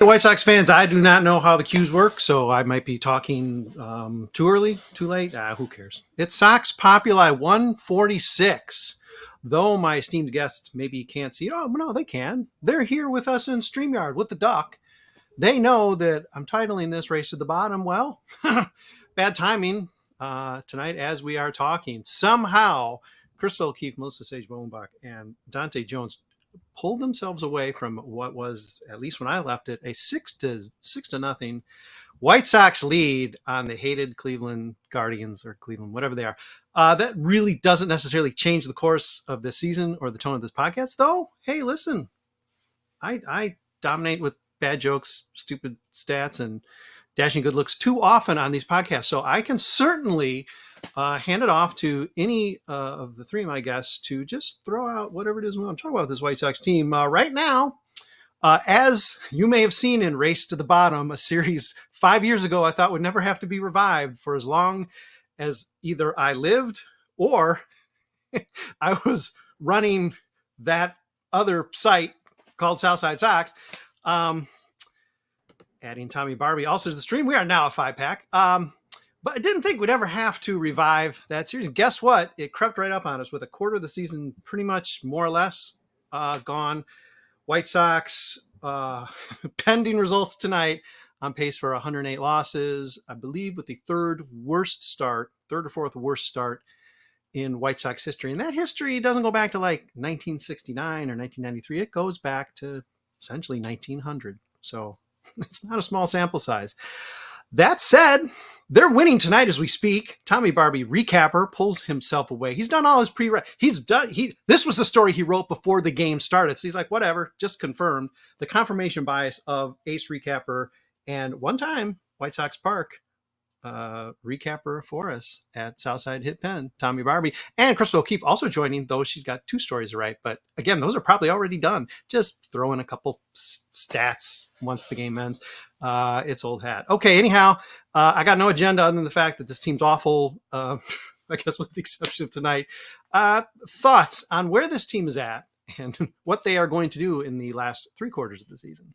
The White Sox fans, I do not know how the cues work, so I might be talking too early, too late. Who cares? It's Sox Populi 146. Though my esteemed guests maybe can't see it. Oh, no, they can. They're here with us in StreamYard with the duck. They know that I'm titling this Race to the Bottom. Well, bad timing tonight as we are talking. Somehow, Chrystal, Keith, Melissa, Sage-Bollenbach, and Dante Jones pulled themselves away from what was, at least when I left it, a 6-0 White Sox lead on the hated Cleveland Guardians, or Cleveland, whatever they are. That really doesn't necessarily change the course of this season or the tone of this podcast, though. Hey, listen, I dominate with bad jokes, stupid stats, and dashing good looks too often on these podcasts. So I can certainly hand it off to any of the three of my guests to just throw out whatever it is we want to talk about this White Sox team right now. As you may have seen in Race to the Bottom, a series 5 years ago I thought would never have to be revived for as long as either I lived or I was running that other site called Southside Sox. Adding Tommy Barbee also to the stream. We are now a 5-pack. But I didn't think we'd ever have to revive that series. Guess what? It crept right up on us with a quarter of the season pretty much more or less gone. White Sox, pending results tonight, on pace for 108 losses, I believe, with the third or fourth worst start in White Sox history. And that history doesn't go back to like 1969 or 1993. It goes back to essentially 1900. So it's not a small sample size. That said, they're winning tonight as we speak. Tommy Barbee, recapper, pulls himself away. He's done all his this was the story he wrote before the game started. So he's like, whatever, just confirmed the confirmation bias of ace recapper and one time White Sox Park recapper for us at Southside Hit Pen, Tommy Barbee, and Chrystal O'Keefe also joining, though she's got 2 stories to write. But again, those are probably already done. Just throw in a couple stats once the game ends. It's old hat. Okay, anyhow, I got no agenda other than the fact that this team's awful, I guess with the exception of tonight. Thoughts on where this team is at and what they are going to do in the last 3 quarters of the season.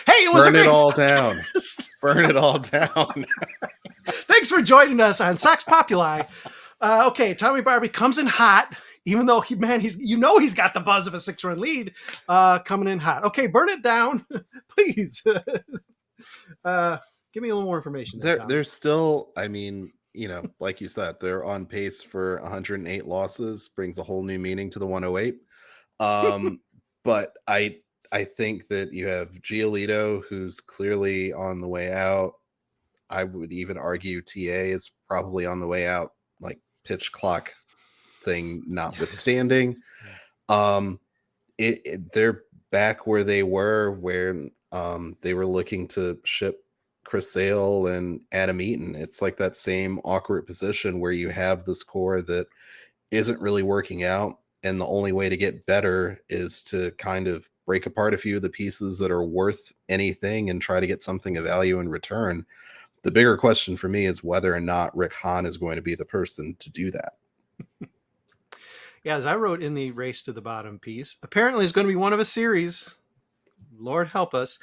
Hey, it was Burn it all down. Burn it all down. Thanks for joining us on Sox Populi. Okay, Tommy Barbee comes in hot, even though he's got the buzz of a 6-run lead coming in hot. Okay, burn it down, please. Give me a little more information. They're still, like you said, they're on pace for 108 losses, brings a whole new meaning to the 108. But I think that you have Giolito, who's clearly on the way out. I would even argue TA is probably on the way out, like pitch clock thing notwithstanding. They're back where they were when they were looking to ship Chrystal and Adam Eaton. It's like that same awkward position where you have this core that isn't really working out, and the only way to get better is to kind of break apart a few of the pieces that are worth anything and try to get something of value in return. The bigger question for me is whether or not Rick Hahn is going to be the person to do that. Yeah, as I wrote in the Race to the Bottom piece, apparently it's going to be one of a series. Lord help us.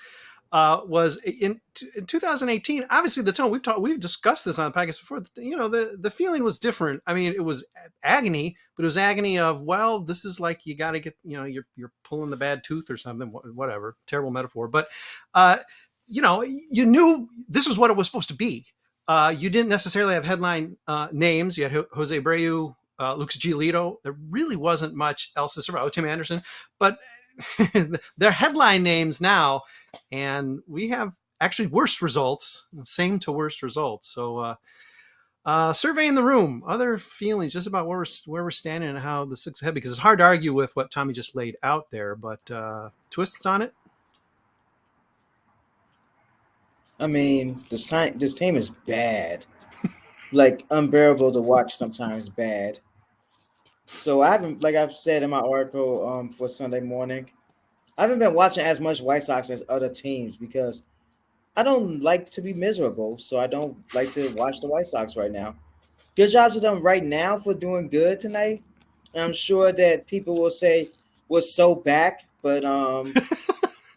Was in 2018. Obviously, the tone we've discussed this on the podcast before. The feeling was different. I mean, it was agony, but it was agony of, well, this is like you got to get, you're pulling the bad tooth or something. Whatever, terrible metaphor. But you knew this was what it was supposed to be. You didn't necessarily have headline names. You had Jose Abreu, Lucas Giolito. There really wasn't much else to survive. Tim Anderson, but they're headline names now, and we have actually worse results, same to worst results. So surveying the room, other feelings just about where we're standing and how the Six ahead, because it's hard to argue with what Tommy just laid out there, but twists on it. I mean, this team is bad, like unbearable to watch sometimes. Bad. So I haven't, like I've said in my article for Sunday morning, I haven't been watching as much White Sox as other teams because I don't like to be miserable. So I don't like to watch the White Sox right now. Good job to them right now for doing good tonight. And I'm sure that people will say, was so back, but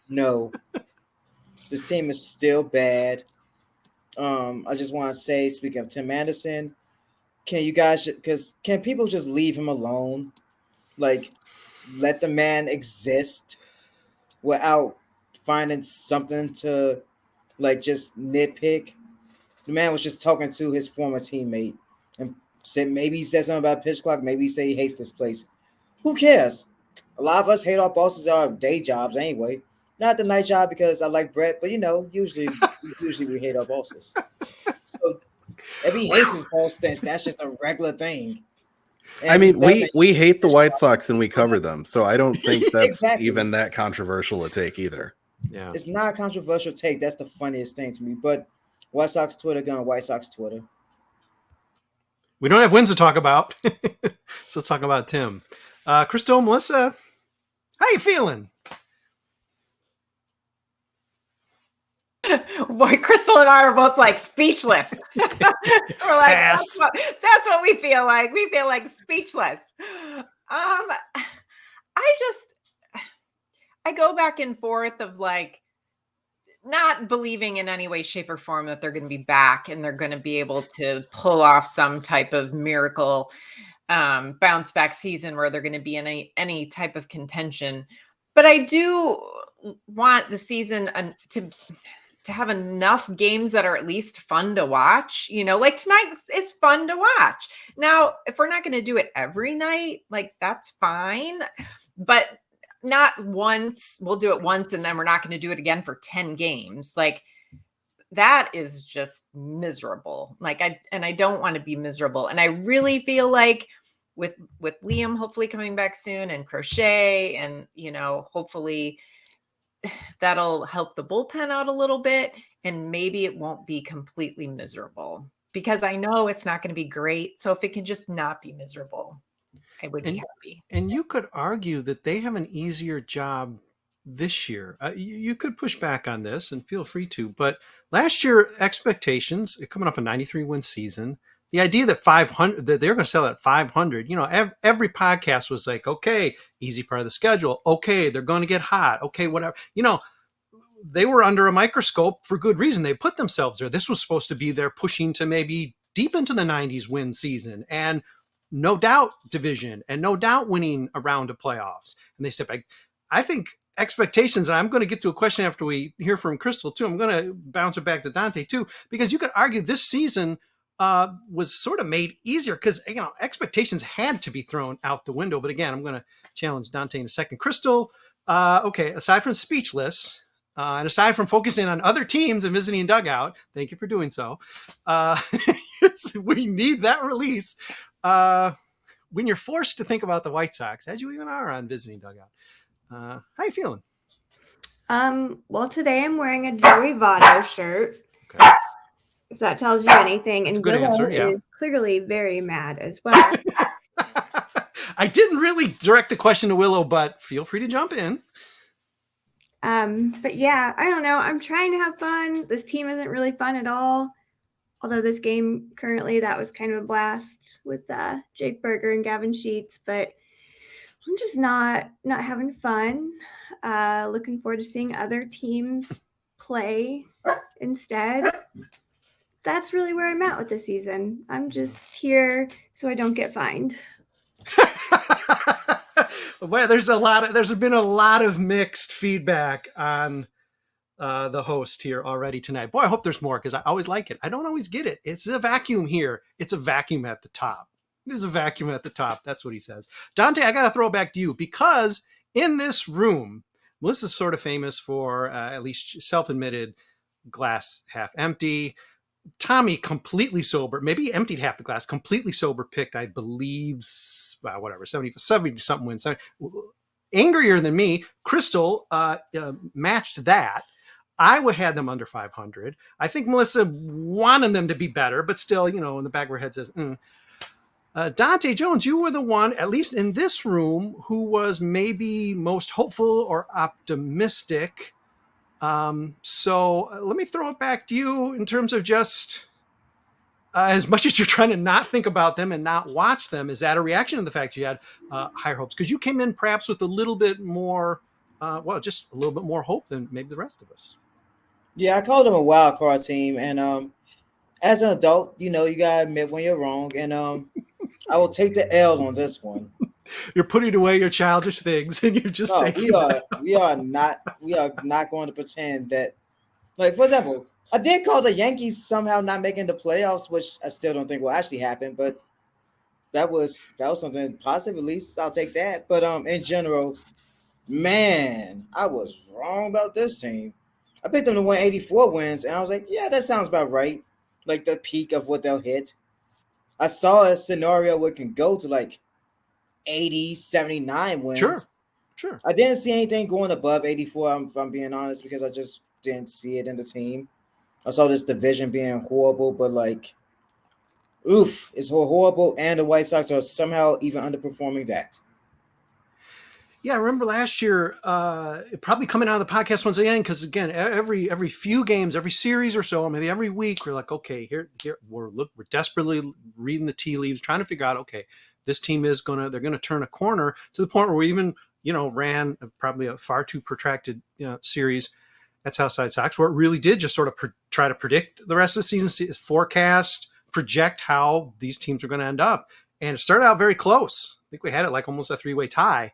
no, this team is still bad. I just want to say, speaking of Tim Anderson, can you guys, because can people just leave him alone? Like, let the man exist without finding something to like just nitpick. The man was just talking to his former teammate and said maybe he said something about pitch clock, maybe he said he hates this place. Who cares? A lot of us hate our bosses at our day jobs anyway. Not the night job because I like Brett, but usually we hate our bosses. So if he hates his boss, then that's just a regular thing. And I if he mean, doesn't, we hate the White Sox and we cover them, so I don't think that's Exactly. even that controversial a take either. Yeah. it's not a controversial take. That's the funniest thing to me. But White Sox Twitter going White Sox Twitter. We don't have wins to talk about. So let's talk about Tim. Chrystal, Melissa, how you feeling? Boy, Chrystal and I are both like speechless. We're like, that's what we feel like. We feel like speechless. I go back and forth of like not believing in any way, shape, or form that they're going to be back and they're going to be able to pull off some type of miracle bounce back season where they're going to be in any type of contention. But I do want the season to have enough games that are at least fun to watch. Like tonight is fun to watch. Now, if we're not going to do it every night, like that's fine, but not once. We'll do it once and then we're not going to do it again for 10 games. Like that is just miserable. Like I don't want to be miserable. And I really feel like with Liam hopefully coming back soon and Crochet and, hopefully that'll help the bullpen out a little bit and maybe it won't be completely miserable because I know it's not going to be great. So if it can just not be miserable, I would be happy. And you could argue that they have an easier job this year. You could push back on this and feel free to, but last year expectations, coming up a 93 win season, the idea that 500, that they're going to sell at 500, every podcast was like, okay, easy part of the schedule. Okay, they're going to get hot. Okay, whatever. They were under a microscope for good reason. They put themselves there. This was supposed to be their pushing to maybe deep into the 90s win season and no doubt division and no doubt winning a round of playoffs. And they said, I think expectations, and I'm going to get to a question after we hear from Chrystal too. I'm going to bounce it back to Dante too, because you could argue this season was sort of made easier because expectations had to be thrown out the window. But again, I'm going to challenge Dante in a second. Chrystal, okay, aside from speechless, and aside from focusing on other teams and visiting dugout, thank you for doing so. We need that release when you're forced to think about the White Sox, as you even are on visiting dugout. How you feeling? Well, today I'm wearing a Joey Votto shirt. Okay. If that tells you anything. That's and a good answer, yeah. is clearly very mad as well. I didn't really direct the question to Willow, but feel free to jump in. But yeah, I don't know. I'm trying to have fun. This team isn't really fun at all. Although this game currently, that was kind of a blast with Jake Berger and Gavin Sheets, but I'm just not having fun. Looking forward to seeing other teams play instead. That's really where I'm at with the season. I'm just here so I don't get fined. Well, there's been a lot of mixed feedback on the host here already tonight. Boy, I hope there's more because I always like it. I don't always get it. It's a vacuum here. It's a vacuum at the top. There's a vacuum at the top. That's what he says. Dante, I got to throw it back to you because in this room, Melissa's sort of famous for at least self-admitted glass half empty. Tommy, completely sober, maybe emptied half the glass, completely sober, picked, I believe, 70 something wins. Angrier than me. Chrystal matched that. I had them under 500. I think Melissa wanted them to be better, but still, in the back of her head says, Dante Jones, you were the one, at least in this room, who was maybe most hopeful or optimistic. So let me throw it back to you in terms of just as much as you're trying to not think about them and not watch them, is that a reaction to the fact you had higher hopes? Because you came in perhaps with a little bit more, just a little bit more hope than maybe the rest of us. Yeah, I called them a wild card team, and as an adult, you gotta admit when you're wrong, and I will take the L on this one. You're putting away your childish things, and you're just No, taking. we are not going to pretend that. Like, for example, I did call the Yankees somehow not making the playoffs, which I still don't think will actually happen, but that was something positive. At least I'll take that. But in general, man, I was wrong about this team. I picked them to win 84 wins, and I was like, yeah, that sounds about right. Like the peak of what they'll hit. I saw a scenario where it can go to like 80, 79 wins. Sure. I didn't see anything going above 84, if I'm being honest, because I just didn't see it in the team. I saw this division being horrible, but like, oof, it's horrible, and the White Sox are somehow even underperforming that. Yeah, I remember last year, probably coming out of the podcast once again, because again, every few games, every series or so, maybe every week, we're like, okay, here we're desperately reading the tea leaves, trying to figure out, okay, this team they're gonna turn a corner, to the point where we even ran probably a far too protracted series at Southside Sox, where it really did just sort of try to predict the rest of the season, forecast, project how these teams are going to end up, and it started out very close. I think we had it like almost a 3-way tie.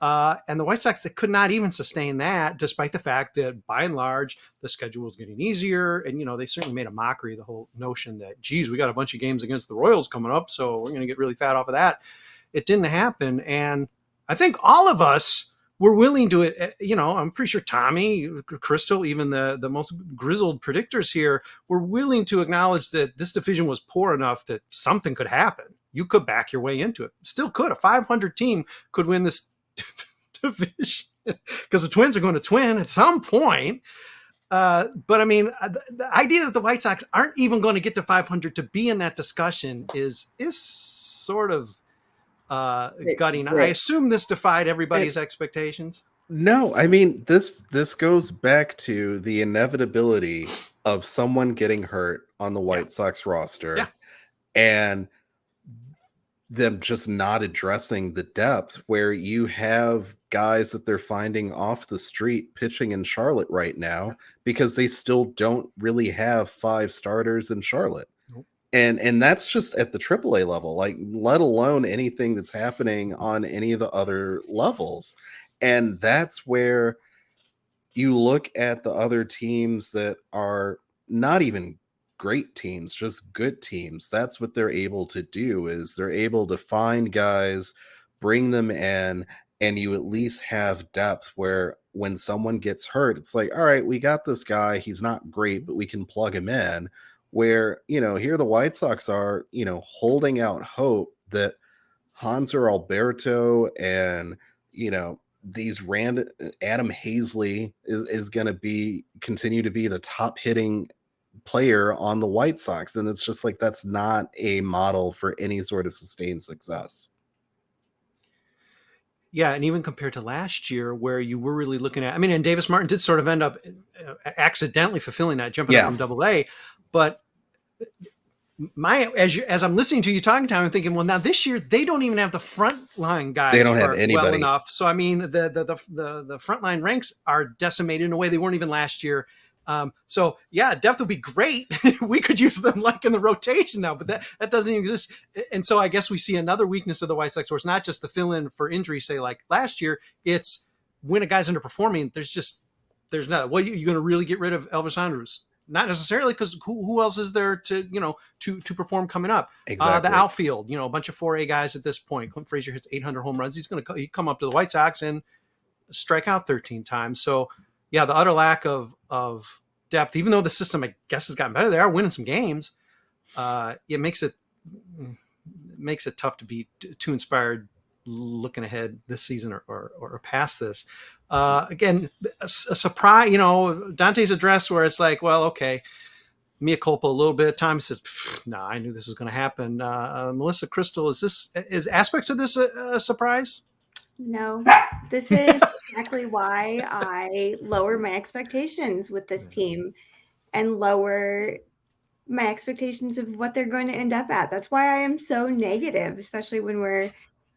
And the White Sox, they could not even sustain that, despite the fact that by and large the schedule was getting easier, and they certainly made a mockery of the whole notion that, geez, we got a bunch of games against the Royals coming up, so we're going to get really fat off of that. It didn't happen, and I think all of us were willing to it. I'm pretty sure Tommy, Chrystal, even the most grizzled predictors here were willing to acknowledge that this division was poor enough that something could happen. You could back your way into it. Still could. A 500 team could win this division, because the Twins are going to twin at some point. But I mean, the idea that the White Sox aren't even going to get to 500 to be in that discussion is sort of gutting. I assume this defied everybody's expectations. No, I mean, this goes back to the inevitability of someone getting hurt on the White Sox roster, and them just not addressing the depth, where you have guys that they're finding off the street pitching in Charlotte right now, because they still don't really have 5 starters in Charlotte. Nope. And that's just at the AAA level, like, let alone anything that's happening on any of the other levels. And that's where you look at the other teams that are not even great teams, just good teams. That's what they're able to do, is they're able to find guys, bring them in, and you at least have depth where when someone gets hurt, it's like, all right, we got this guy. He's not great, but we can plug him in. Where, here the White Sox are, holding out hope that Hanser Alberto and, these random Adam Hazley is going to continue to be the top hitting player on the White Sox. And it's just like, that's not a model for any sort of sustained success. Yeah, and even compared to last year, where you were really looking at, and Davis Martin did sort of end up accidentally fulfilling that, jumping up from Double-A. But as I'm listening to you talking, Tom, I'm thinking, well, now this year they don't even have the front line guys. They don't have anybody well enough. So the front line ranks are decimated in a way they weren't even last year. So yeah, depth would be great. We could use them like in the rotation now, but that doesn't exist. And so I guess we see another weakness of the White Sox, where it's not just the fill in for injury, say like last year. It's when a guy's underperforming, there's not. What are you going to really get rid of Elvis Andrus? Not necessarily, because who else is there to perform coming up? Exactly. The outfield, a bunch of 4A guys at this point. Clint Frazier hits 800 home runs. He's going to come up to the White Sox and strike out 13 times. So yeah, the utter lack of depth, even though the system, I guess, has gotten better, they are winning some games. It makes it tough to be too inspired looking ahead this season or past this. Again, a surprise, Dante's address, where it's like, well, okay, mea culpa a little bit. Tommy says, no, I knew this was going to happen. Melissa, Chrystal, is aspects of this a surprise? No, this is exactly why I lower my expectations with this team and lower my expectations of what they're going to end up at. That's why I am so negative, especially when we're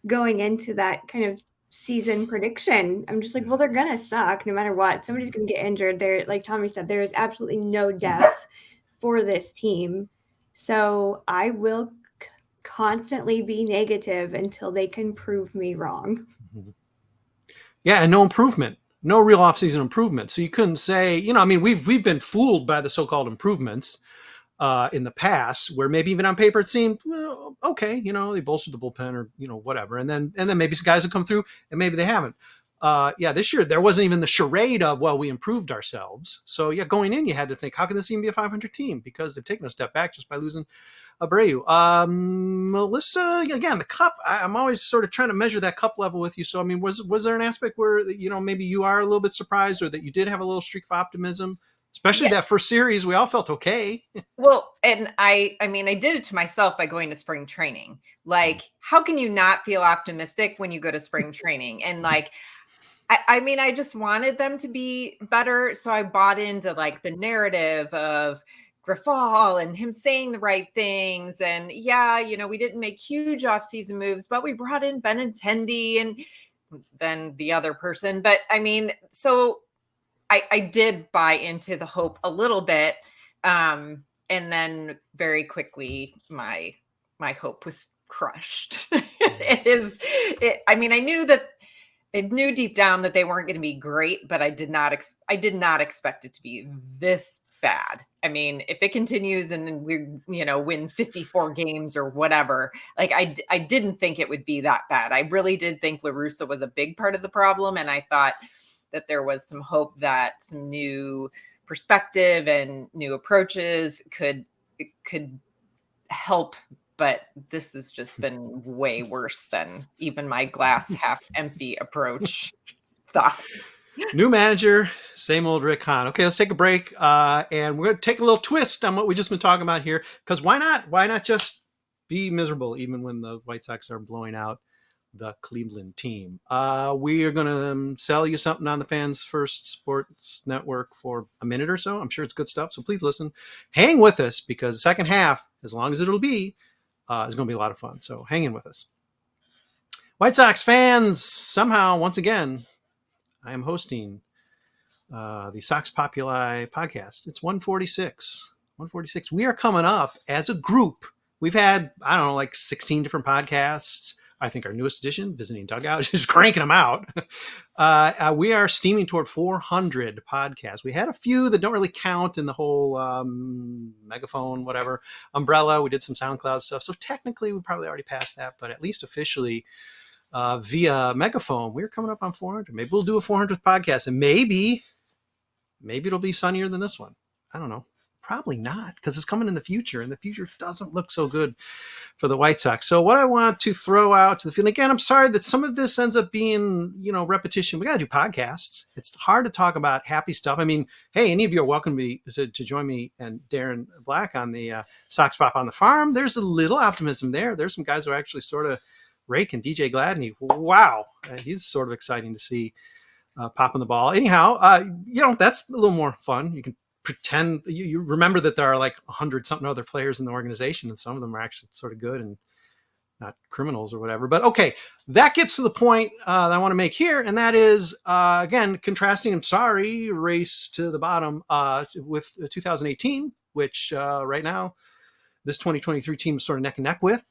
going into that kind of season prediction. I'm just like, well, they're going to suck no matter what. Somebody's going to get injured. There, like Tommy said, there is absolutely no depth for this team. So I will constantly be negative until they can prove me wrong. Yeah, and no improvement, no real offseason improvement. So you couldn't say, I mean, we've been fooled by the so-called improvements in the past, where maybe even on paper it seemed well, okay, they bolstered the bullpen or whatever, and then maybe some guys have come through and maybe they haven't. This year there wasn't even the charade of, well, we improved ourselves. So yeah, going in you had to think, how can this even be a 500 team? Because they've taken a step back just by losing Abreu. Melissa, again, the cup, I'm always sort of trying to measure that cup level with you. So I mean, was there an aspect where maybe you are a little bit surprised, or that you did have a little streak of optimism? Especially that first series, we all felt okay. Well, and I mean, I did it to myself by going to spring training. Like, how can you not feel optimistic when you go to spring training? And like, I mean, I just wanted them to be better. So I bought into like the narrative of Grifol and him saying the right things. And yeah, we didn't make huge offseason moves, but we brought in Benintendi and then the other person. But I mean, so I did buy into the hope a little bit. And then very quickly, my hope was crushed. I mean, I knew deep down that they weren't going to be great, but I did not expect it to be this bad. I mean, if it continues and we, win 54 games or whatever, like I didn't think it would be that bad. I really did think La Russa was a big part of the problem. And I thought that there was some hope that some new perspective and new approaches could help. But this has just been way worse than even my glass half empty approach thought. New manager, same old Rick Hahn. Okay, let's take a break. And we're going to take a little twist on what we've just been talking about here. Because why not? Why not just be miserable even when the White Sox are blowing out the Cleveland team? We are going to sell you something on the Fans First Sports Network for a minute or so. I'm sure it's good stuff. So please listen. Hang with us, because the second half, as long as it'll be, is going to be a lot of fun. So hang in with us. White Sox fans, somehow, once again, I am hosting the Sox Populi podcast. It's 146. 146. We are coming up as a group. We've had, I don't know, like 16 different podcasts. I think our newest edition, Visiting Dugout, just cranking them out. We are steaming toward 400 podcasts. We had a few that don't really count in the whole megaphone, whatever, umbrella. We did some SoundCloud stuff. So technically, we probably already passed that, but at least officially via megaphone, we're coming up on 400. Maybe we'll do a 400th podcast, and maybe it'll be sunnier than this one. I don't know. Probably not, because it's coming in the future, and the future doesn't look so good for the White Sox. So what I want to throw out to the field, again, I'm sorry that some of this ends up being, repetition. We got to do podcasts. It's hard to talk about happy stuff. I mean, hey, any of you are welcome to join me and Darren Black on the Sox Pop on the Farm. There's a little optimism there. There's some guys who are actually sort of raking. DJ Gladney, wow, he's sort of exciting to see popping the ball. Anyhow, that's a little more fun. You can pretend you remember that there are like 100 something other players in the organization, and some of them are actually sort of good and not criminals or whatever. But okay, that gets to the point that I want to make here, and that is again contrasting. I'm sorry, race to the bottom with 2018, which right now this 2023 team is sort of neck and neck with.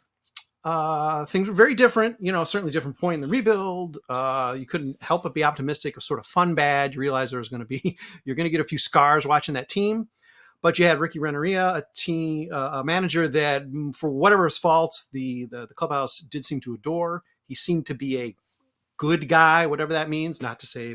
Things were very different, certainly different point in the rebuild. You couldn't help but be optimistic. It was sort of fun bad. You realize you're going to get a few scars watching that team, but you had Ricky Renneria, a manager that for whatever his faults, the clubhouse did seem to adore. He seemed to be a good guy, whatever that means, not to say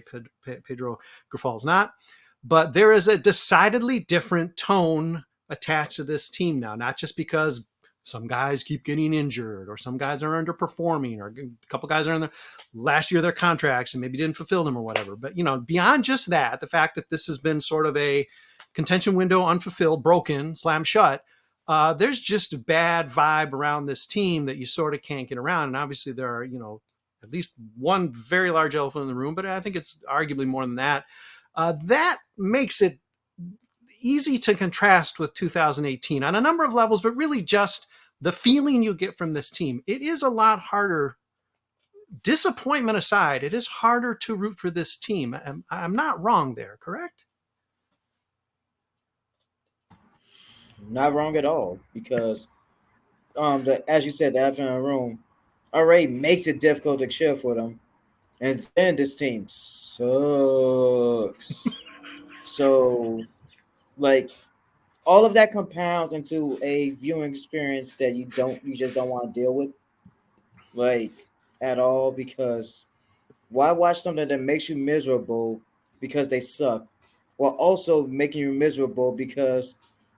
Pedro Grifol is not, but there is a decidedly different tone attached to this team now, not just because some guys keep getting injured, or some guys are underperforming, or a couple guys are in the last year of their contracts and maybe didn't fulfill them or whatever. But, beyond just that, the fact that this has been sort of a contention window, unfulfilled, broken, slammed shut, there's just a bad vibe around this team that you sort of can't get around. And obviously there are, at least one very large elephant in the room, but I think it's arguably more than that. That makes it easy to contrast with 2018 on a number of levels, but really just the feeling you get from this team. It is a lot harder. Disappointment aside, it is harder to root for this team. I'm not wrong there, correct? Not wrong at all, because as you said, the elephant in the room already makes it difficult to cheer for them, and then this team sucks. So, like, all of that compounds into a viewing experience that you just don't want to deal with, like, at all. Because why watch something that makes you miserable because they suck, while also making you miserable because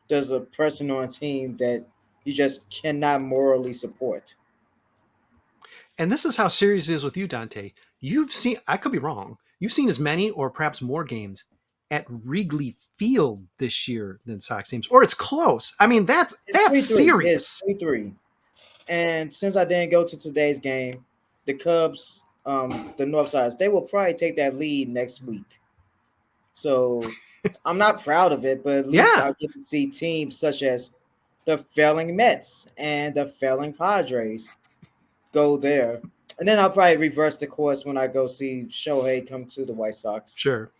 there's a person on a team that you just cannot morally support? And this is how serious it is with you, Dante. You've seen, I could be wrong, you've seen as many or perhaps more games at Wrigley Field this year than Sox teams, or it's close. I mean, that's 3-3. serious. It's 3-3. And since I didn't go to today's game, the Cubs, the North Sides, they will probably take that lead next week. So I'm not proud of it, but at least I get to see teams such as the failing Mets and the failing Padres go there. And then I'll probably reverse the course when I go see Shohei come to the White Sox. Sure.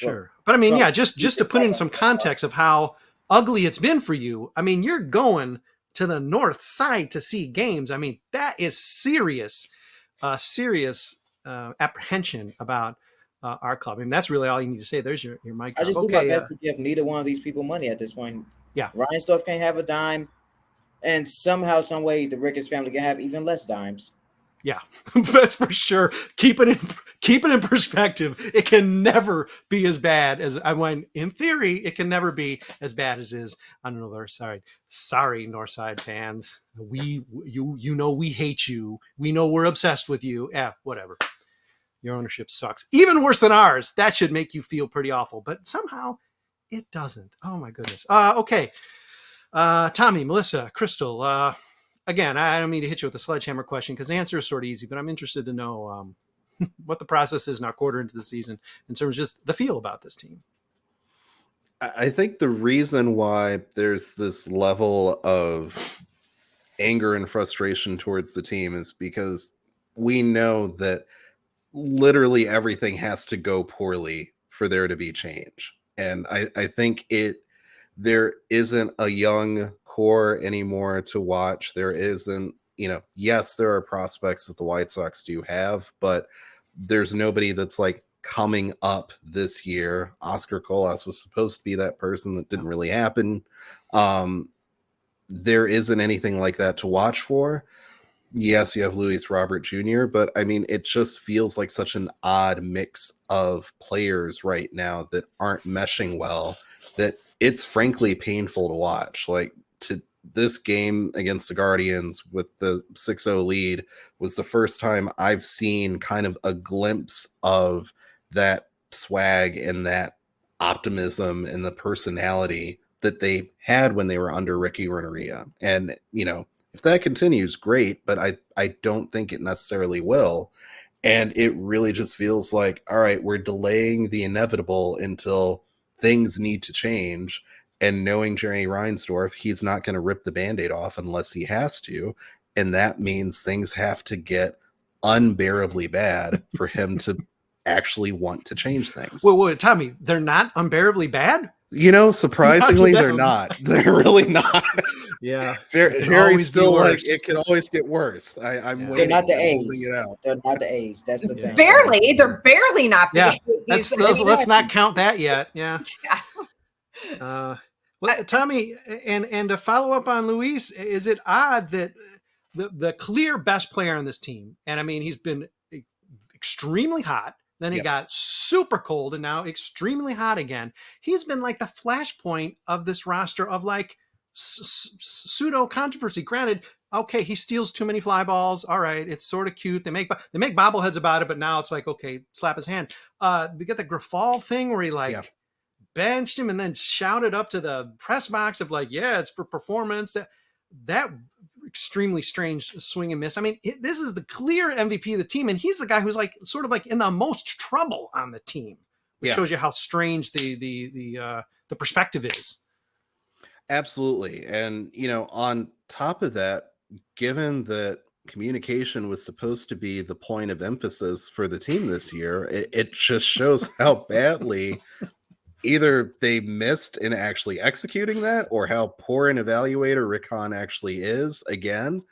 Well, But I mean, just to put in some context of how ugly it's been for you, I mean, you're going to the North Side to see games. I mean, that is serious apprehension about our club. I mean, that's really all you need to say. There's your mic. I just do my best to give neither one of these people money at this point. Yeah. Reinsdorf can't have a dime, and somehow, some way, the Ricketts family can have even less dimes. Yeah, that's for sure. Keep it in perspective. It can never be as bad as I went. In theory, it can never be as bad as is on the North Side. Sorry, North Side fans. We hate you. We know we're obsessed with you. Yeah, whatever. Your ownership sucks. Even worse than ours. That should make you feel pretty awful, but somehow it doesn't. Oh my goodness. Okay. Tommy, Melissa, Chrystal. Again, I don't mean to hit you with a sledgehammer question because the answer is sort of easy, but I'm interested to know what the process is now quarter into the season in terms of just the feel about this team. I think the reason why there's this level of anger and frustration towards the team is because we know that literally everything has to go poorly for there to be change. And I think there isn't a young core anymore to watch. There isn't, yes, there are prospects that the White Sox do have, but there's nobody that's like coming up this year. Oscar Colas was supposed to be that person. That didn't really happen. There isn't anything like that to watch for. Yes, you have Luis Robert Jr., but I mean, it just feels like such an odd mix of players right now that aren't meshing well that it's frankly painful to watch. Like, to this game against the Guardians with the 6-0 lead was the first time I've seen kind of a glimpse of that swag and that optimism and the personality that they had when they were under Ricky Renteria. And, if that continues, great, but I don't think it necessarily will. And it really just feels like, all right, we're delaying the inevitable until things need to change. And knowing Jerry Reinsdorf, he's not going to rip the Band-Aid off unless he has to. And that means things have to get unbearably bad for him to actually want to change things. Well, Tommy, they're not unbearably bad? Surprisingly, they're not. They're really not. Yeah. Jerry's still like, it can always get worse. I'm waiting. They're not the A's. They're not the A's. That's the thing. Barely. They're barely not the A's. Let's not count that yet. Yeah. Well, Tommy, and to follow up on Luis, is it odd that the clear best player on this team, and I mean, he's been extremely hot, then he got super cold, and now extremely hot again. He's been like the flashpoint of this roster of like pseudo controversy. Granted, okay, he steals too many fly balls. All right, it's sort of cute. They make bobbleheads about it, but now it's like, okay, slap his hand. We get the Grafal thing where he benched him and then shouted up to the press box of like, yeah, it's for performance. That extremely strange swing and miss. I mean, this is the clear MVP of the team, and he's the guy who's like sort of like in the most trouble on the team, which shows you how strange the the perspective is. Absolutely. And, on top of that, given that communication was supposed to be the point of emphasis for the team this year, it just shows how badly either they missed in actually executing that, or how poor an evaluator Rick Hahn actually is. Again,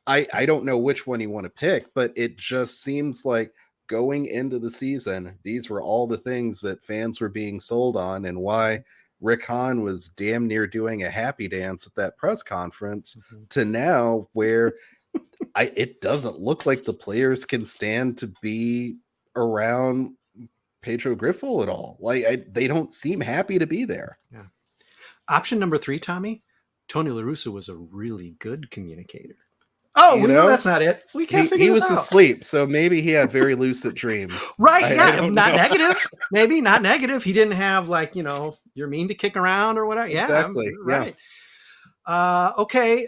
I don't know which one you want to pick, but it just seems like going into the season, these were all the things that fans were being sold on, and why Rick Hahn was damn near doing a happy dance at that press conference, to now where it doesn't look like the players can stand to be around Pedro Griffel at all. They don't seem happy to be there. Yeah. Option number 3, Tommy, Tony La Russa was a really good communicator. Oh, we know that's not it. We can't figure this out. He was asleep, so maybe he had very lucid dreams. Right, yeah, not negative. Maybe not negative. He didn't have you're mean to kick around or whatever. Yeah, exactly. Right. Yeah. Okay,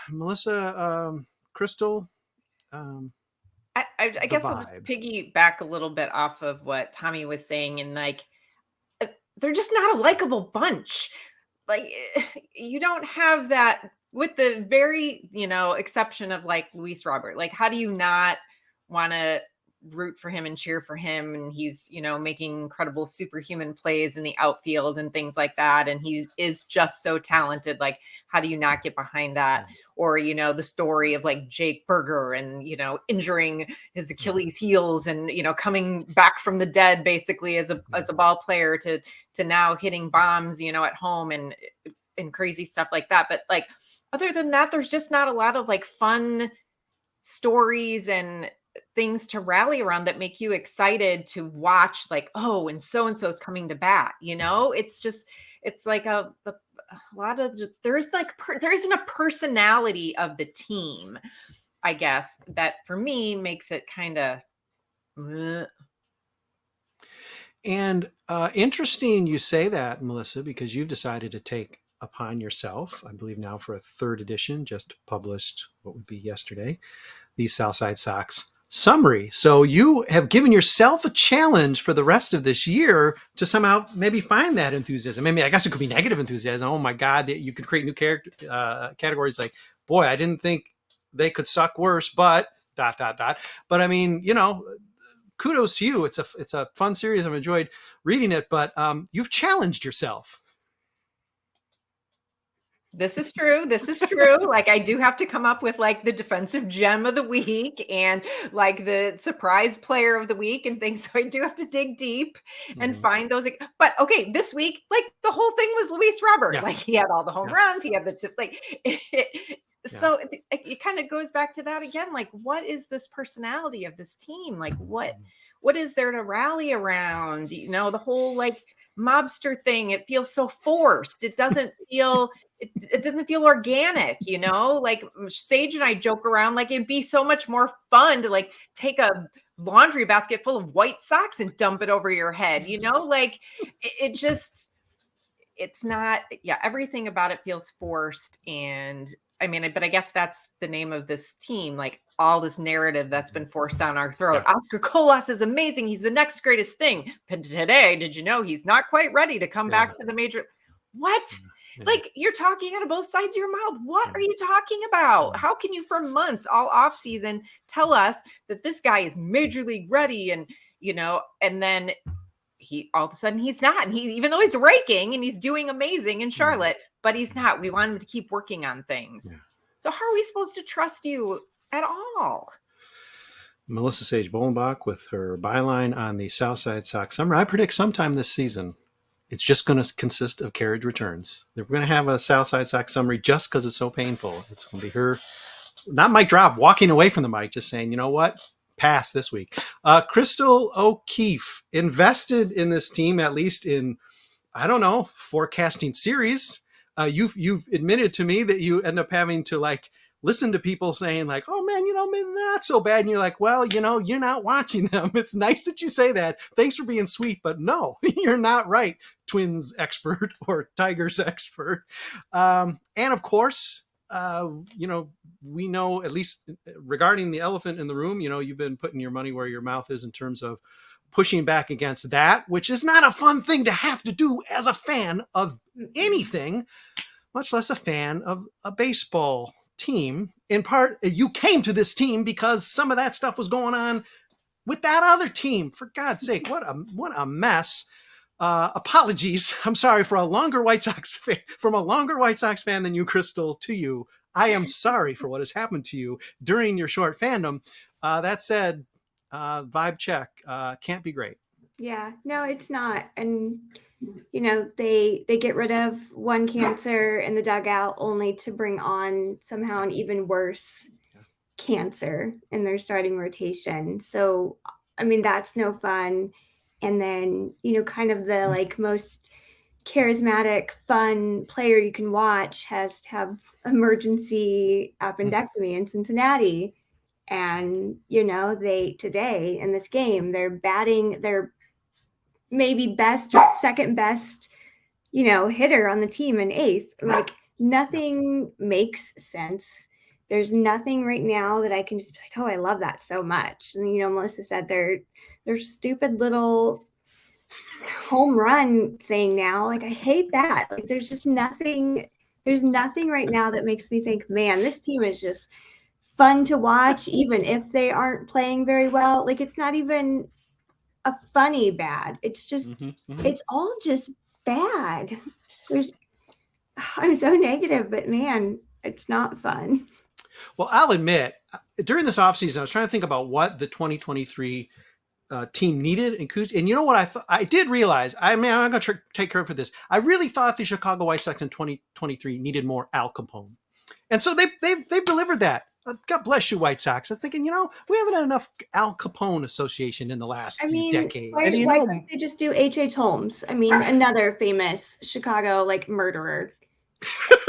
Melissa, Chrystal. I guess I'll just piggyback a little bit off of what Tommy was saying, and they're just not a likable bunch. Like, you don't have that, with the very, exception of Luis Robert. Like, how do you not want to root for him and cheer for him? And he's, making incredible superhuman plays in the outfield and things like that. And he is just so talented. Like, how do you not get behind that? Or, the story of Jake Berger and, injuring his Achilles heels and, coming back from the dead basically as a ball player to now hitting bombs, at home and crazy stuff like that. But other than that, there's just not a lot of fun stories and things to rally around that make you excited to watch, and so is coming to bat. It's like a lot of, there isn't a personality of the team, I guess, that for me makes it kind of. And interesting you say that, Melissa, because you've decided to take upon yourself, I believe now for a 3rd edition, just published what would be yesterday, the Southside Sox summary. So you have given yourself a challenge for the rest of this year to somehow maybe find that enthusiasm. I mean, I guess it could be negative enthusiasm. Oh my God, that you could create new categories like, boy, I didn't think they could suck worse, but ... But I mean, kudos to you. It's a fun series. I've enjoyed reading it, but you've challenged yourself. This is true. I do have to come up with the defensive gem of the week and the surprise player of the week and things. So I do have to dig deep and find those. But okay, this week, the whole thing was Luis Robert. Yeah. He had all the home runs. He had So it kind of goes back to that again. What is this personality of this team? What is there to rally around? The whole mobster thing. It feels so forced. It doesn't feel. It doesn't feel organic, Sage and I joke around it'd be so much more fun to take a laundry basket full of white socks and dump it over your head, it just, it's not, everything about it feels forced. And I mean, but I guess that's the name of this team, all this narrative that's been forced down our throat. Yeah. Oscar Colas is amazing. He's the next greatest thing. But today, did you know he's not quite ready to come back to the major? What? Yeah. You're talking out of both sides of your mouth. What are you talking about? How can you for months all off season tell us that this guy is major league ready and and then he all of a sudden he's not. And even though he's raking and he's doing amazing in Charlotte, but he's not. We want him to keep working on things. Yeah. So how are we supposed to trust you at all? Melissa Sage-Bollenbach with her byline on the Southside Sox Summer. I predict sometime this season it's just going to consist of carriage returns. We're going to have a Southside Sox summary just because it's so painful. It's going to be her, not Mike Drop, walking away from the mic, just saying, you know what? Pass this week. Chrystal O'Keefe invested in this team, at least in, I don't know, forecasting series. You've admitted to me that you end up having to listen to people saying oh man, maybe not so bad. And you're like, well, you're not watching them. It's nice that you say that. Thanks for being sweet, but no, you're not right. Twins expert or Tigers expert. And of course, we know, at least regarding the elephant in the room, you've been putting your money where your mouth is in terms of pushing back against that, which is not a fun thing to have to do as a fan of anything, much less a fan of a baseball team. In part, you came to this team because some of that stuff was going on with that other team. For God's sake, what a mess. Apologies. I'm sorry for a longer White Sox fan, from a longer White Sox fan than you, Chrystal, to you. I am sorry for what has happened to you during your short fandom. That said, vibe check. Can't be great. Yeah, no, it's not. And you know, they get rid of one cancer in the dugout only to bring on somehow an even worse cancer in their starting rotation. So, I mean, that's no fun. And then, you know, kind of the like most charismatic, fun player you can watch has to have emergency appendectomy in Cincinnati. And, you know, today in this game, they're batting their maybe best or second best, you know, hitter on the team in eighth. Like nothing makes sense. There's nothing right now that I can just be like, oh, I love that so much. And you know, Melissa said their stupid little home run thing now. Like I hate that. Like there's just nothing. There's nothing right now that makes me think, man, this team is just fun to watch, even if they aren't playing very well. Like it's not even a funny bad. It's just it's all just bad. I'm so negative, but man, it's not fun. Well, I'll admit, during this offseason, I was trying to think about what the 2023 team needed. And you know what I thought? I did realize, I mean, I'm going to take credit for this. I really thought the Chicago White Sox in 2023 needed more Al Capone. And so they've delivered that. God bless you, White Sox. I was thinking, you know, we haven't had enough Al Capone association in the last few decades. Why can't they just do H.H. Holmes? I mean, another famous Chicago like murderer.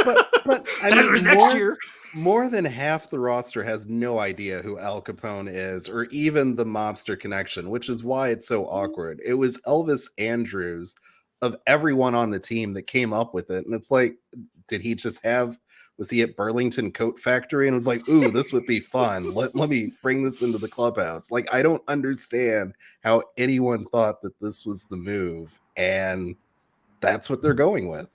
But I mean, next year. More than half the roster has no idea who Al Capone is, or even the mobster connection, which is why it's so awkward. It was Elvis Andrews of everyone on the team that came up with it. And it's like, was he at Burlington Coat Factory and was like, ooh, this would be fun. Let me bring this into the clubhouse. Like, I don't understand how anyone thought that this was the move. And that's what they're going with.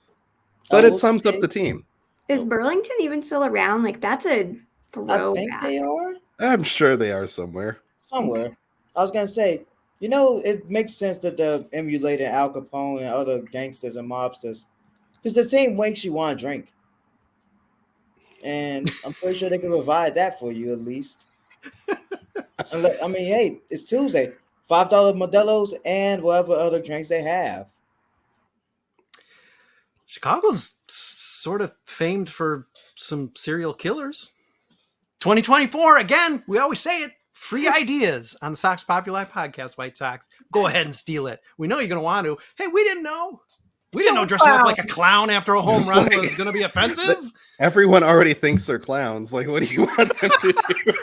But it sums up the team. Is Burlington even still around? Like, that's a throwback. I think they are. I'm sure they are somewhere. Somewhere. I was going to say, you know, it makes sense that they're emulating Al Capone and other gangsters and mobsters. Because the team makes you want to drink. And I'm pretty sure they can provide that for you at least. I mean, hey, it's Tuesday. $5 Modelo's and whatever other drinks they have. Chicago's sort of famed for some serial killers. 2024, again, we always say it, free ideas on the Sox Populi podcast, White Sox. Go ahead and steal it. We know you're going to want to. Hey, we didn't know. We didn't know dressing up like a clown after a home run was going to be offensive. Everyone already thinks they're clowns. Like, what do you want them to do?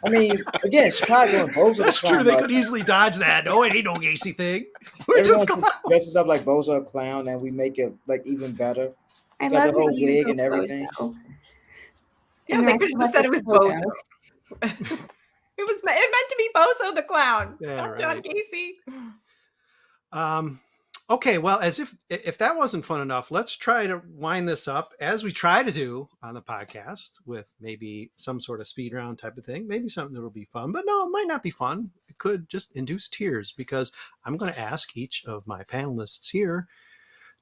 I mean, again, Chicago and Bozo. That's true. They could easily dodge that. No, it ain't no Gacy thing. We're everyone just dresses up like Bozo a clown, and we make it like even better. I Got love the whole that you wig go and everything. Bozo. Yeah, And they the could rest have of said us it was are Bozo. It meant to be Bozo the clown. Yeah, Not John right. Casey. Okay, well, as if that wasn't fun enough, let's try to wind this up as we try to do on the podcast with maybe some sort of speed round type of thing. Maybe something that'll be fun, but no, it might not be fun. It could just induce tears because I'm going to ask each of my panelists here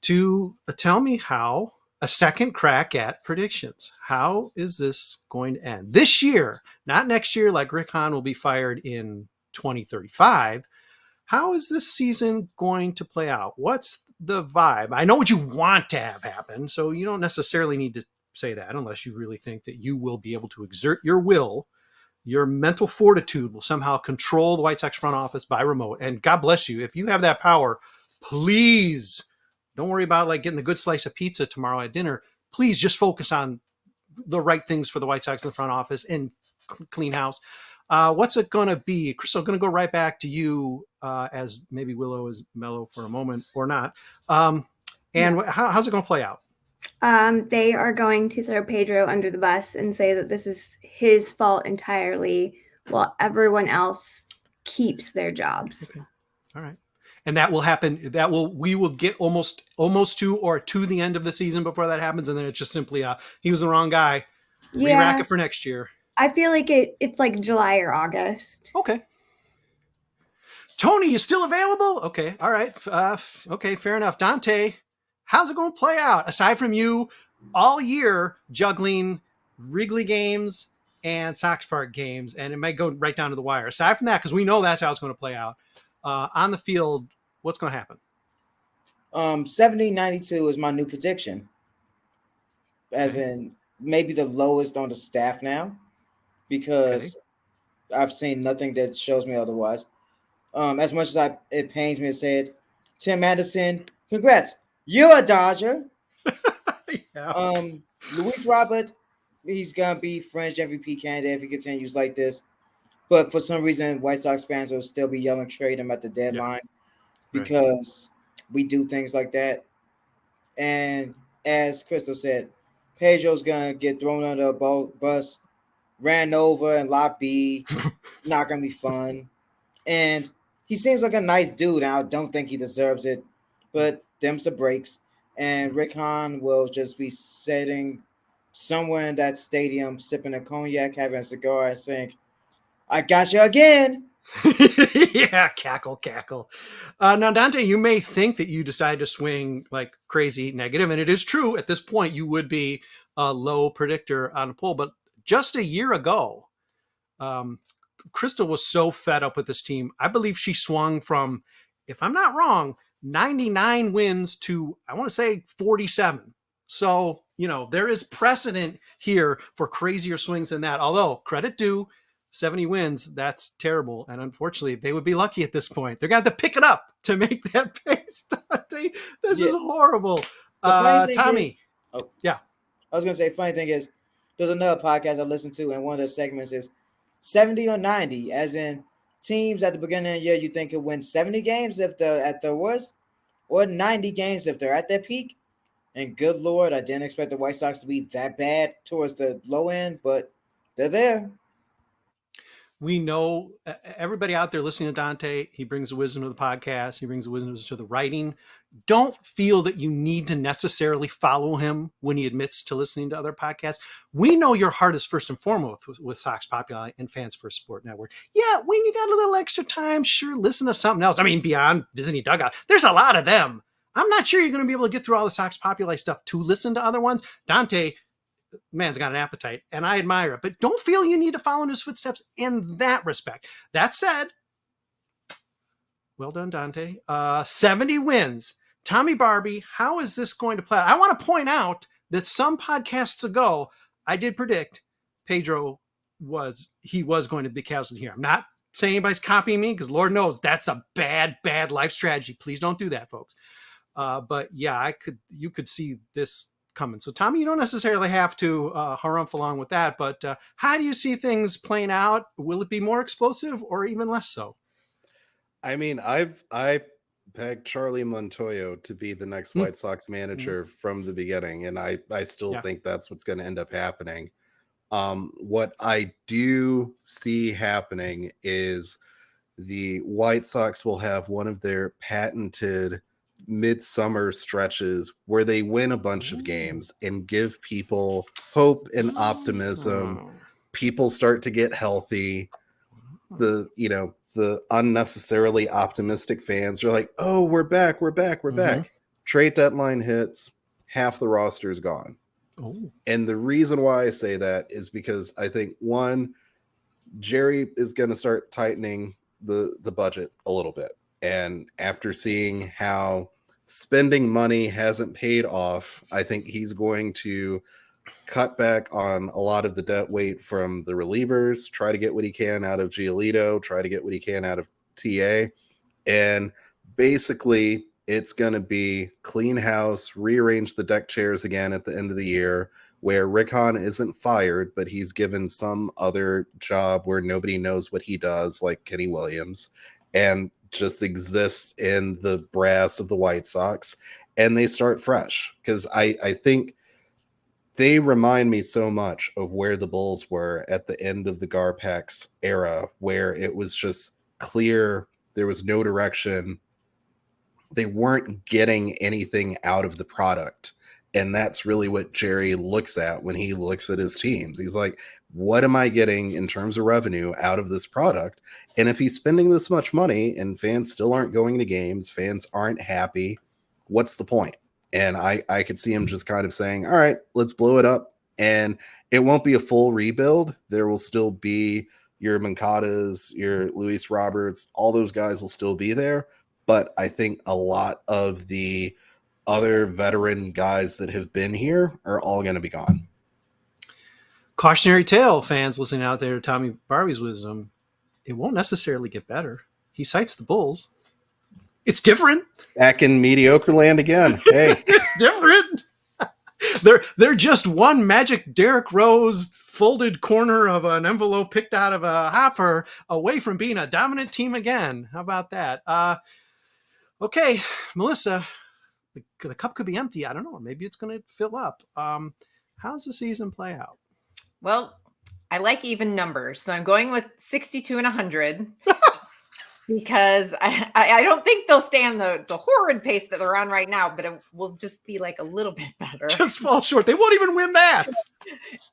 to tell me how a second crack at predictions. How is this going to end this year? Not next year, like Rick Hahn will be fired in 2035. How is this season going to play out? What's the vibe? I know what you want to have happen, so you don't necessarily need to say that unless you really think that you will be able to exert your will. Your mental fortitude will somehow control the White Sox front office by remote. And God bless you. If you have that power, please don't worry about like getting a good slice of pizza tomorrow at dinner. Please just focus on the right things for the White Sox in the front office and clean house. What's it going to be? Chrystal, going to go right back to you as maybe Willow is mellow for a moment or not. How's it going to play out? They are going to throw Pedro under the bus and say that this is his fault entirely, while everyone else keeps their jobs. Okay. All right. And that will happen. We will get almost to the end of the season before that happens. And then it's just simply, he was the wrong guy. Re-rack it for next year. I feel like it's like July or August. Okay. Tony, you still available? Okay. All right. Okay. Fair enough. Dante, how's it going to play out? Aside from you all year juggling Wrigley games and Sox Park games, and it might go right down to the wire. Aside from that, because we know that's how it's going to play out. On the field, what's going to happen? 70-92 is my new prediction. As in maybe the lowest on the staff now, because I've seen nothing that shows me otherwise. As much as it pains me to say it, Tim Anderson, congrats, you're a Dodger. Yeah. Luis Robert, he's gonna be French MVP candidate if he continues like this. But for some reason, White Sox fans will still be yelling trade him at the deadline because we do things like that. And as Chrystal said, Pedro's gonna get thrown under a bus, ran over in Lot B. Not gonna be fun. And he seems like a nice dude. I don't think he deserves it, but them's the breaks. And Rick Hahn will just be sitting somewhere in that stadium, sipping a cognac, having a cigar, and saying, "I got you again." Yeah, cackle. Now, Dante, you may think that you decided to swing like crazy negative, and it is true. At this point, you would be a low predictor on a poll, but just a year ago, Chrystal was so fed up with this team. I believe she swung from, if I'm not wrong, 99 wins to, I want to say 47. So, there is precedent here for crazier swings than that. Although, credit due, 70 wins, that's terrible. And unfortunately, they would be lucky at this point. They're going to have to pick it up to make that pace. This is horrible. Tommy. I was going to say, funny thing is, there's another podcast I listen to, and one of the segments is 70 or 90, as in teams at the beginning of the year you think could win 70 games if they're at their worst, or 90 games if they're at their peak. And good Lord, I didn't expect the White Sox to be that bad towards the low end, but they're there. We know everybody out there listening to Dante, he brings the wisdom to the podcast. He brings the wisdom to the writing. Don't feel that you need to necessarily follow him when he admits to listening to other podcasts. We know your heart is first and foremost with Sox Populi and Fans First Sport Network. Yeah, when you got a little extra time, sure, listen to something else. I mean, beyond Disney Dugout, there's a lot of them. I'm not sure you're going to be able to get through all the Sox Populi stuff to listen to other ones. Dante, man's got an appetite, and I admire it. But don't feel you need to follow in his footsteps in that respect. That said, well done, Dante. 70 wins. Tommy Barbee, how is this going to play out? I want to point out that some podcasts ago, I did predict Pedro was going to be casualty here. I'm not saying anybody's copying me, because Lord knows that's a bad life strategy. Please don't do that, folks. But yeah, you could see this coming. So Tommy, you don't necessarily have to harumph along with that, but how do you see things playing out? Will it be more explosive or even less so? I mean, I pegged Charlie Montoyo to be the next White Sox manager from the beginning, and I still think that's what's going to end up happening. What I do see happening is the White Sox will have one of their patented midsummer stretches where they win a bunch of games and give people hope and optimism. People start to get healthy. The unnecessarily optimistic fans are like, "Oh, we're back. Trade deadline hits, half the roster is gone. And the reason why I say that is because I think, one, Jerry is going to start tightening the budget a little bit. And after seeing how spending money hasn't paid off, I think he's going to cut back on a lot of the debt weight from the relievers, try to get what he can out of Giolito, try to get what he can out of TA. And basically, it's going to be clean house, rearrange the deck chairs again at the end of the year, where Rick Hahn isn't fired, but he's given some other job where nobody knows what he does, like Kenny Williams, and just exists in the brass of the White Sox, and they start fresh. Because I think they remind me so much of where the Bulls were at the end of the Garpax era, where it was just clear. There was no direction. They weren't getting anything out of the product. And that's really what Jerry looks at when he looks at his teams. He's like, what am I getting in terms of revenue out of this product? And if he's spending this much money and fans still aren't going to games, fans aren't happy, what's the point? And I could see him just kind of saying, all right, let's blow it up. And it won't be a full rebuild. There will still be your Mancadas, your Luis Roberts, all those guys will still be there. But I think a lot of the other veteran guys that have been here are all going to be gone. Cautionary tale, fans listening out there to Tommy Barbee's wisdom. It won't necessarily get better. He cites the Bulls. It's different. Back in mediocre land again. Hey, It's different. They're just one magic Derrick Rose folded corner of an envelope picked out of a hopper away from being a dominant team again. How about that? Okay, Melissa, the cup could be empty. I don't know. Maybe it's going to fill up. How's the season play out? Well, I like even numbers, so I'm going with 62 and 100 because I don't think they'll stay on the horrid pace that they're on right now, but it will just be like a little bit better. Just fall short. They won't even win that.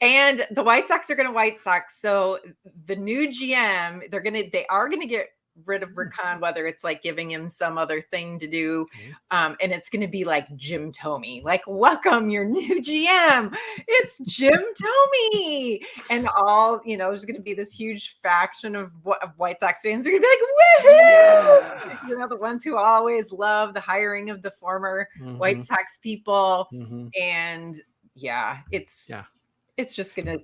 And the White Sox are going to White Sox. So the new GM, they are going to get rid of Rickon, whether it's like giving him some other thing to do. And it's going to be like Jim Thome, like, welcome your new GM. It's Jim Thome. And all, there's going to be this huge faction of White Sox fans. They're going to be like, woohoo! Yeah. The ones who always love the hiring of the former White Sox people. And it's just gonna,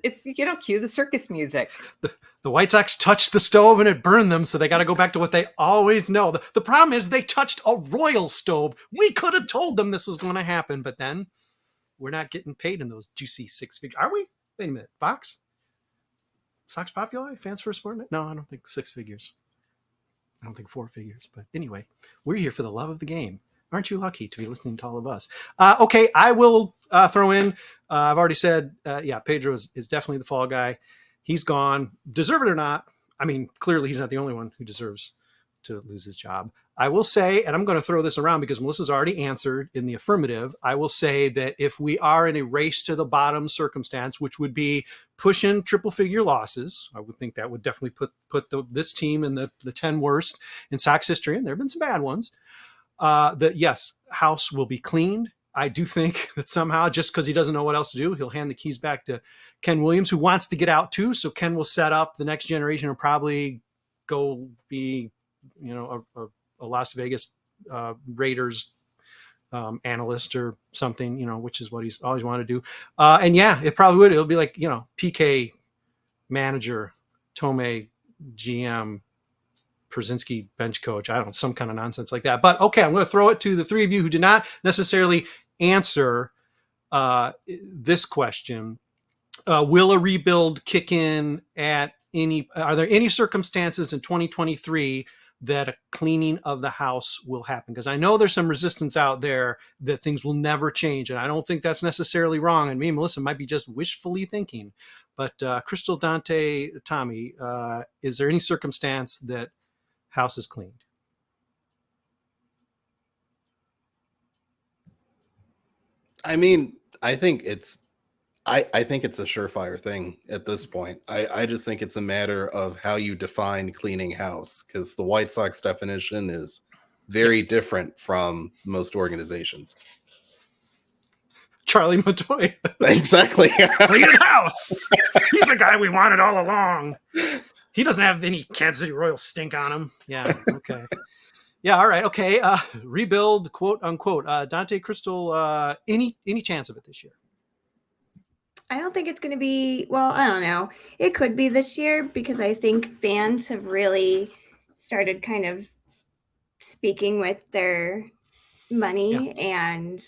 cue the circus music. The White Sox touched the stove and it burned them, so they got to go back to what they always know. The problem is they touched a royal stove. We could have told them this was going to happen, but then we're not getting paid in those juicy 6 figures. Are we? Wait a minute. Fox? Sox Populi? Fans for a sport? No, I don't think 6 figures. I don't think 4 figures. But anyway, we're here for the love of the game. Aren't you lucky to be listening to all of us? Okay, I will throw in. I've already said, Pedro is definitely the fall guy. He's gone. Deserve it or not. I mean, clearly he's not the only one who deserves to lose his job. I will say, and I'm going to throw this around because Melissa's already answered in the affirmative. I will say that if we are in a race to the bottom circumstance, which would be pushing triple figure losses, I would think that would definitely put this team in the 10 worst in Sox history. And there have been some bad ones. That yes, house will be cleaned. I do think that somehow, just because he doesn't know what else to do, he'll hand the keys back to Ken Williams, who wants to get out too. So Ken will set up the next generation and probably go be, a Las Vegas Raiders analyst or something, which is what he's always wanted to do. And yeah, it probably would. It'll be like, PK manager, Thome GM, Przinski bench coach. I don't know, some kind of nonsense like that. But okay, I'm going to throw it to the three of you who did not necessarily answer this question. Will a rebuild kick in at are there any circumstances in 2023 that a cleaning of the house will happen? Because I know there's some resistance out there that things will never change. And I don't think that's necessarily wrong. And me and Melissa might be just wishfully thinking. But Chrystal, Dante, Tommy, is there any circumstance that house is cleaned? I mean, I think it's a surefire thing at this point. I just think it's a matter of how you define cleaning house, because the White Sox definition is very different from most organizations. Charlie Montoya. Exactly. Clean house. He's the guy we wanted all along. He doesn't have any Kansas City Royals stink on him. Yeah. Okay. Yeah. All right. Okay. Rebuild, quote unquote. Dante, Chrystal, any chance of it this year? I don't think it's going to be, well, I don't know. It could be this year because I think fans have really started kind of speaking with their money and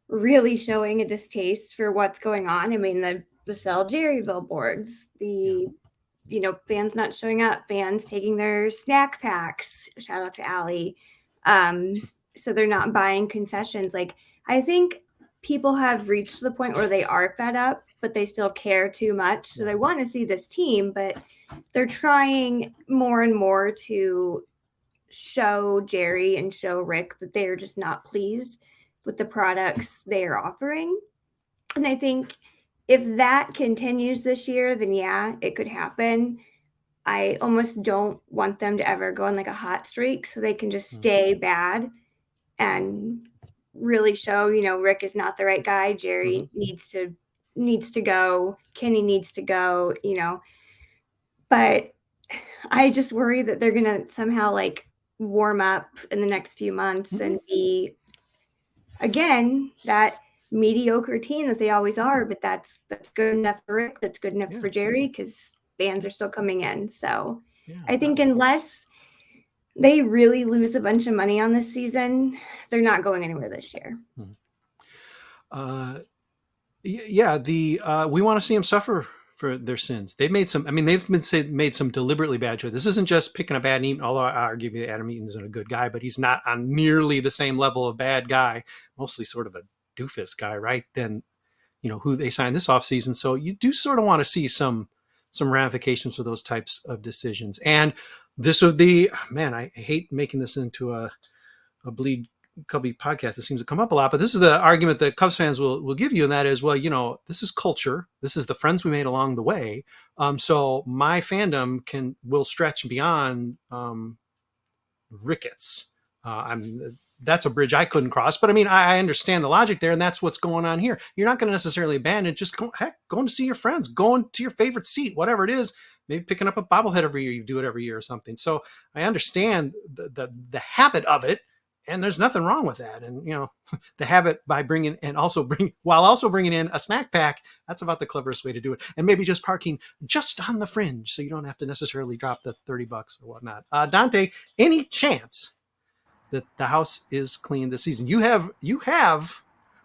really showing a distaste for what's going on. I mean, the Sell Jerry billboards, fans not showing up, fans taking their snack packs. Shout out to Allie. So they're not buying concessions. Like, I think people have reached the point where they are fed up, but they still care too much. So they want to see this team, but they're trying more and more to show Jerry and show Rick that they are just not pleased with the products they are offering. And I think if that continues this year, then yeah, it could happen. I almost don't want them to ever go on like a hot streak so they can just stay bad and really show, Rick is not the right guy. Jerry needs to go. Kenny needs to go, But I just worry that they're going to somehow like warm up in the next few months and be, again, that mediocre team that they always are. But that's good enough for Rick. That's good enough for Jerry because fans are still coming in. So I think unless they really lose a bunch of money on this season, they're not going anywhere this year. We want to see them suffer for their sins. They've made some. I mean, made some deliberately bad choices. This isn't just picking a bad Eaton. Although I argue Adam Eaton isn't a good guy, but he's not on nearly the same level of bad guy. Mostly sort of a doofus guy, right? Than who they signed this offseason. So you do sort of want to see some ramifications for those types of decisions. And this would be, man, I hate making this into a Bleed Cubby podcast. It seems to come up a lot, but this is the argument that Cubs fans will give you. And that is, well, this is culture. This is the friends we made along the way. So my fandom will stretch beyond Ricketts. That's a bridge I couldn't cross, but I mean, I understand the logic there, and that's what's going on here. You're not going to necessarily abandon, just going to see your friends, going to your favorite seat, whatever it is, maybe picking up a bobblehead every year. You do it every year or something. So I understand the habit of it, and there's nothing wrong with that. And, the habit by bringing in a snack pack, that's about the cleverest way to do it. And maybe just parking just on the fringe so you don't have to necessarily drop the $30 or whatnot. Dante, any chance that the house is clean this season? You have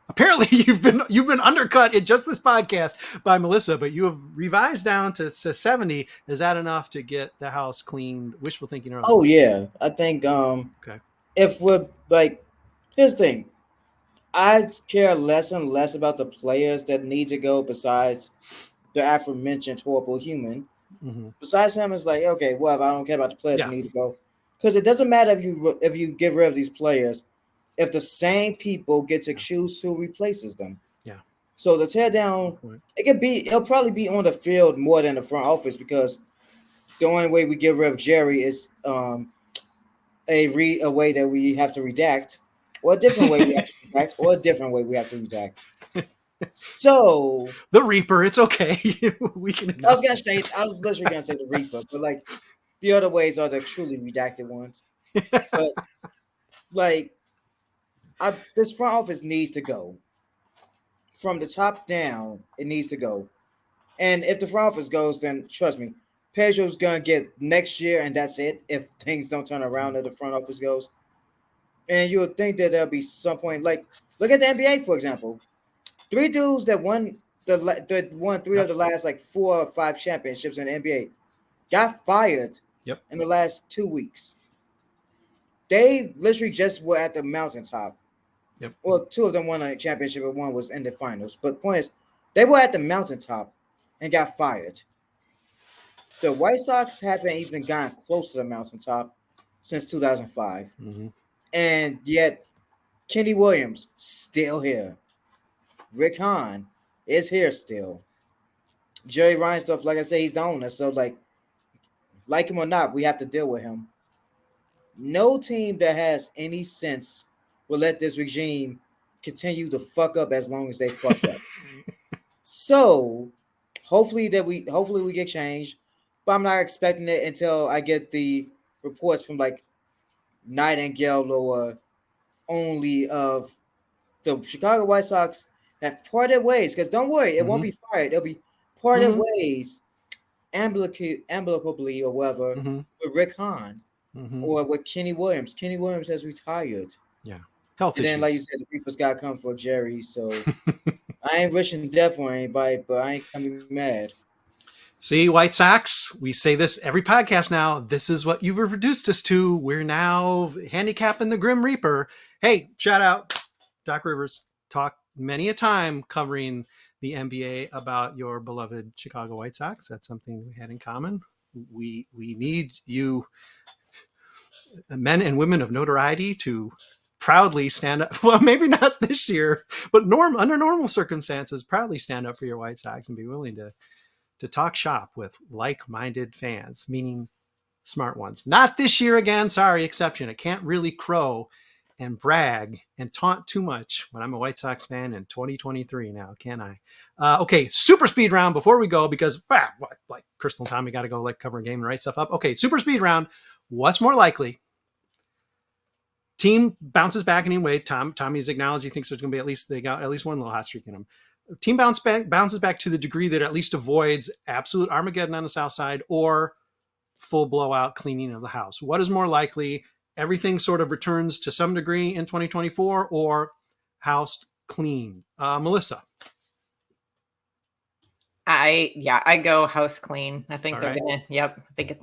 apparently you've been undercut in just this podcast by Melissa, but you have revised down to 70. Is that enough to get the house cleaned? Wishful thinking early. Oh yeah, I think okay. If we're like, here's the thing, I care less and less about the players that need to go besides the aforementioned horrible human. Besides him, it's like, okay, well, I don't care about the players that need to go. Because it doesn't matter if you get rid of these players, if the same people get to choose who replaces them. Yeah. So the teardown, it'll probably be on the field more than the front office, because the only way we get rid of Jerry is a way that we have to redact, or a different way we have to redact, or a different way we have to redact. So the Reaper, it's okay. We can. I was literally gonna say the Reaper, but like the other ways are the truly redacted ones. But like, this front office needs to go from the top down. It needs to go, and if the front office goes, then trust me, Pedro's gonna get next year, and that's it. If things don't turn around, if the front office goes, and you would think that there'll be some point. Like, look at the NBA, for example. 3 dudes that won three of the last like 4 or 5 championships in the NBA got fired. In the last 2 weeks. They literally just were at the mountaintop. Well, 2 of them won a championship, and 1 was in the finals. But point is, they were at the mountaintop and got fired. The White Sox haven't even gotten close to the mountaintop since 2005. And yet, Kenny Williams still here. Rick Hahn is here still. Jerry Reinsdorf, like I say, he's the owner. So, like him or not, we have to deal with him. No team that has any sense will let this regime continue to fuck up as long as they fuck up. So, hopefully we get changed, but I'm not expecting it until I get the reports from like Nightingale or only of the Chicago White Sox have parted ways. Because don't worry, it won't be fired. It'll be parted ways amicably or whatever with Rick Hahn or with Kenny Williams. Kenny Williams has retired. Health and issues. Then, like you said, the Reaper's got to come for Jerry. So I ain't wishing death on anybody, but I ain't gonna be mad. See, White Sox, we say this every podcast now. This is what you've reduced us to. We're now handicapping the Grim Reaper. Hey, shout out Doc Rivers. Talk many a time covering the NBA about your beloved Chicago White Sox. That's something we had in common. We need you, men and women of notoriety, to proudly stand up. Well, maybe not this year, but under normal circumstances, proudly stand up for your White Sox and be willing to talk shop with like-minded fans, meaning smart ones. Not this year again. Sorry, exception. I can't really crow and brag and taunt too much when I'm a White Sox fan in 2023 now, can I? Okay, super speed round before we go, because like Chrystal and Tommy got to go like cover a game and write stuff up. Okay, super speed round. What's more likely? Team bounces back anyway. Tommy's acknowledged he thinks there's going to be they got at least one little hot streak in them. Team bounces back to the degree that at least avoids absolute Armageddon on the south side or full blowout cleaning of the house. What is more likely? Everything sort of returns to some degree in 2024, or house clean? Melissa. I go house clean. I think All they're right. gonna. Yep. I think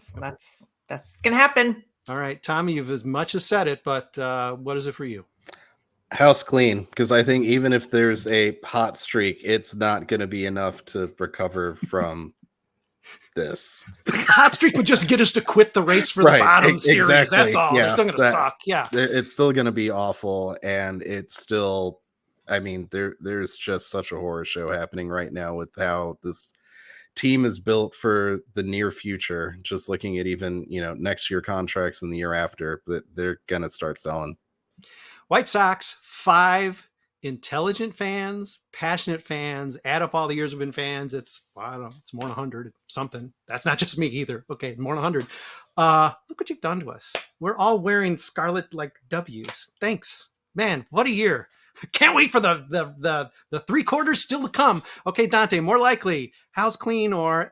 that's gonna happen. All right, Tommy, you've as much as said it, but what is it for you? House clean, because I think even if there's a hot streak, it's not going to be enough to recover from this. The hot streak would just get us to quit the race for the bottom series. Exactly. That's all. Yeah, They're still going to suck. Yeah. It's still going to be awful. And it's still, I mean, there's just such a horror show happening right now with how this team is built for the near future. Just looking at even, next year contracts and the year after, that they're going to start selling. White Sox, 5 intelligent fans, passionate fans, add up all the years we've been fans. It's, I don't know, it's more than 100 something. That's not just me either. Okay, more than 100. Look what you've done to us. We're all wearing Scarlett like W's. Thanks, man. What a year. Can't wait for the 3 quarters still to come. Okay, Dante, more likely house clean or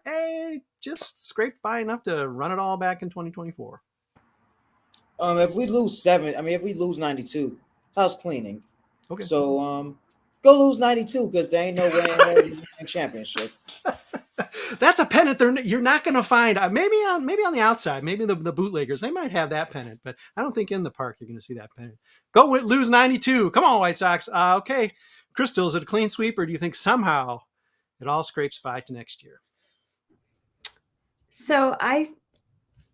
just scraped by enough to run it all back in 2024. If we lose 92, house cleaning. Okay. So go lose 92, because there ain't no way in hell you win championship. That's a pennant you're not going to find. Maybe on the outside, maybe the bootleggers, they might have that pennant, but I don't think in the park you're going to see that pennant. Go lose 92. Come on, White Sox. Okay, Chrystal, is it a clean sweep, or do you think somehow it all scrapes by to next year? So I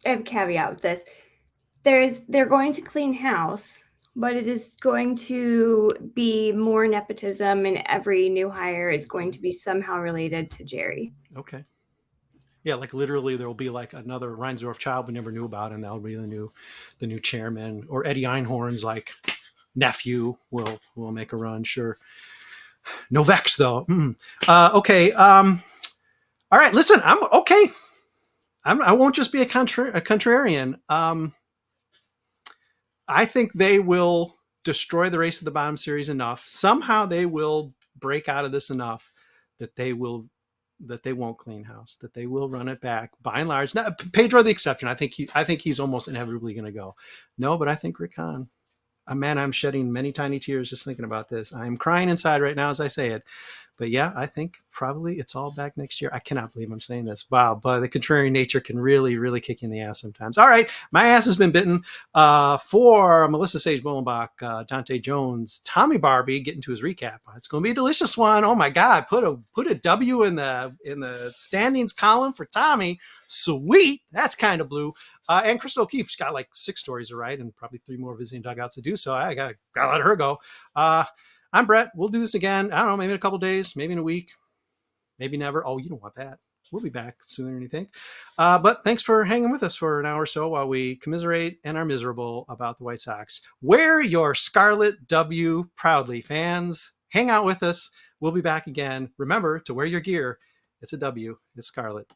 have a caveat with this. They're going to clean house, but it is going to be more nepotism, and every new hire is going to be somehow related to Jerry. Okay. Yeah, like literally there will be like another Reinsdorf child we never knew about, and that'll be the new chairman, or Eddie Einhorn's like nephew will make a run. Sure. No vex though. Okay. All right. Listen, I'm okay. I won't just be a contrarian. I think they will destroy the race to the bottom series enough. Somehow they will break out of this enough that they won't clean house, that they will run it back by and large. Now, Pedro the exception. I think he's almost inevitably going to go. No, but I think Rick Hahn. Man, I'm shedding many tiny tears just thinking about this. I'm crying inside right now as I say it. But yeah, I think probably it's all back next year. I cannot believe I'm saying this. Wow, but the contrarian nature can really, really kick you in the ass sometimes. All right, my ass has been bitten. For Melissa Sage-Bollenbach, Dante Jones, Tommy Barbee, getting to his recap. It's going to be a delicious one. Oh my God, put a W in the standings column for Tommy. Sweet, that's kind of blue. And Chrystal O'Keefe's got like 6 stories to write and probably 3 more visiting dugouts to do. So I gotta let her go. I'm Brett. We'll do this again. I don't know, maybe in a couple days, maybe in a week, maybe never. Oh, you don't want that. We'll be back sooner than you think. But thanks for hanging with us for an hour or so while we commiserate and are miserable about the White Sox. Wear your Scarlet W proudly, fans. Hang out with us. We'll be back again. Remember to wear your gear. It's a W. It's Scarlet.